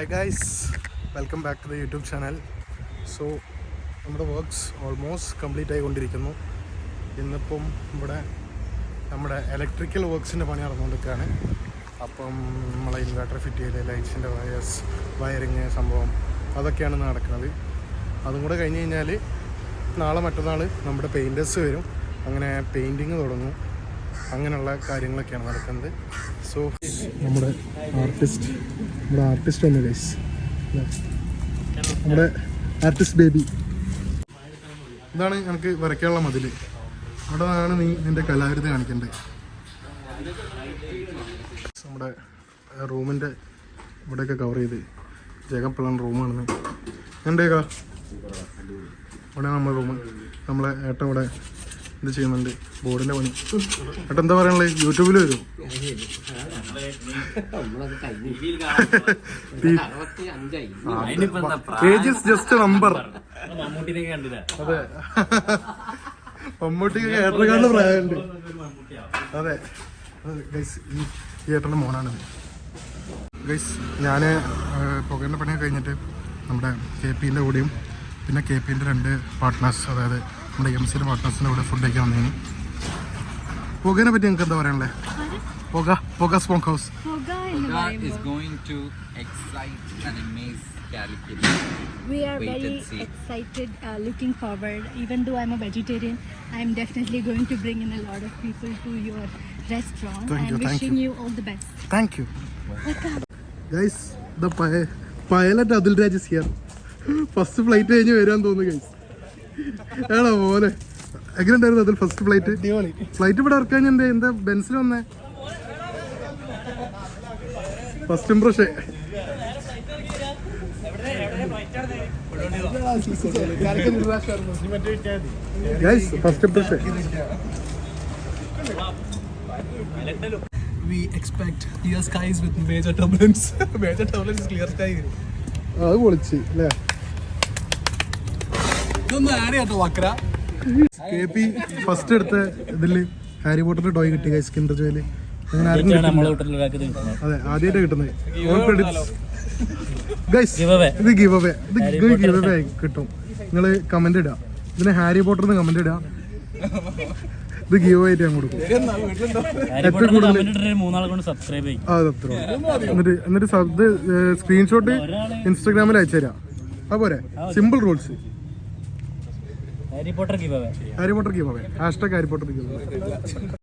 Hi guys, welcome back to the YouTube channel. So നമ്മുടെ works almost complete ആയിക്കൊണ്ടിരിക്കുന്നു. ഇന്നിപ്പം ഇവിടെ നമ്മുടെ ഇലക്ട്രിക്കൽ വർക്ക്സിൻ്റെ പണി നടന്നുകൊണ്ടിരിക്കുകയാണ്. അപ്പം നമ്മളെ ഇൻവെർട്ടർ ഫിറ്റ് ചെയ്ത് ലൈറ്റ്സിൻ്റെ വയറിങ് സംഭവം അതൊക്കെയാണ് നടക്കുന്നത്. അതും കൂടെ കഴിഞ്ഞ് കഴിഞ്ഞാൽ നാളെ മറ്റന്നാൾ നമ്മുടെ പെയിൻറ്റേഴ്സ് വരും. അങ്ങനെ പെയിൻറ്റിങ് തുടങ്ങും. അങ്ങനെയുള്ള കാര്യങ്ങളൊക്കെയാണ് നടക്കുന്നത്. സോ നമ്മുടെ ആർട്ടിസ്റ്റ് ഒന്ന് ഗൈസ്, നമ്മുടെ ആർട്ടിസ്റ്റ് ബേബി. ഇതാണ് എനിക്ക് വരയ്ക്കാനുള്ള മതിൽ. അവിടെ നിന്നാണ് നീ നിൻ്റെ കലാവിരുദ്ധ കാണിക്കേണ്ടത്. നമ്മുടെ റൂമിൻ്റെ ഇവിടെയൊക്കെ കവർ ചെയ്ത് ജേക്കപ്പിള്ളാണ് റൂമാണെന്ന് എൻ്റെയൊക്കെ ഇവിടെ നമ്മുടെ റൂം. നമ്മളെ ഏട്ടൻ ഇവിടെ ഇത് ചെയ്യുന്നുണ്ട്, ബോർഡിൻ്റെ പണി. ഏട്ടൻ എന്താ പറയാനുള്ളത്? യൂട്യൂബിൽ വരും. Age is just A number. അതെ, മമ്മൂട്ടിക്ക് ഏട്ടനെക്കാളും പ്രായമുണ്ട്. അതെ ഗൈസ്, ഈ ഏട്ടൻ്റെ മോനാണ് ഗൈസ്. ഞാൻ പുകേൻ്റെ പണിയൊക്കെ കഴിഞ്ഞിട്ട് നമ്മുടെ KPൻ്റെ കൂടെയും പിന്നെ KPൻ്റെ 2 പാർട്ട്നേഴ്സ്, അതായത് നമ്മുടെ MC പാർട്ട്നേഴ്സിൻ്റെ കൂടെ ഫുഡ് കഴിക്കാൻ വന്നതിന്. പുകേനെ പറ്റി നിങ്ങൾക്ക് എന്താ പറയാനുള്ളത്? Poga Smoke House. Poga is going to excite and amaze Calicut. We are very excited, looking forward. Even though I'm a vegetarian, I'm definitely going to bring in a lot of people to your restaurant. I'm wishing you all the best. Thank you. Guys, the pilot Adil Raj is here. First flight കഴിഞ്ഞ് വരാൻ തോന്നുന്നു guys. ഏടാ മോനെ, എങ്ങനെ ഉണ്ടായിരുന്നു അതിൽ first flight? Flight ഇവിടെ ഇറക്കാൻ എന്താ ബെൻസിൽ വന്നേ? First impression guys, first impression. We expect clear skies with major turbulence. Major turbulence is clear sky. അത് പൊളിച്ച് അല്ലേ? ഇതൊന്നും ആഡ് ചെയ്യാട്ടോ വക്ര. KP ഫസ്റ്റ് എടുത്ത ഇതിൽ ഹാരി പോട്ടറിന്റെ ടോയ് കിട്ടി ഗൈസ്, കിൻഡർ ജോയില്. അങ്ങനെ ആർക്കും അതെ, ആദ്യമായിട്ട് കിട്ടുന്നത്. All credits guys. ഇത് ഗിവ് അവേ, ഗിവ് അവേ കിട്ടും. നിങ്ങൾ കമന്റ് ഇടുക, ഇതിന് ഹാരി പോട്ടറിന് കമന്റ് ഇടുക. ഇത് ഗിവ് അവേ ആയിട്ട് ഞാൻ കൊടുക്കും. എന്നിട്ട് സ്ക്രീൻഷോട്ട് ഇൻസ്റ്റാഗ്രാമിൽ അയച്ചു തരാം. അതുപോലെ simple rules. Harry Potter give away, #Harry Potter give away.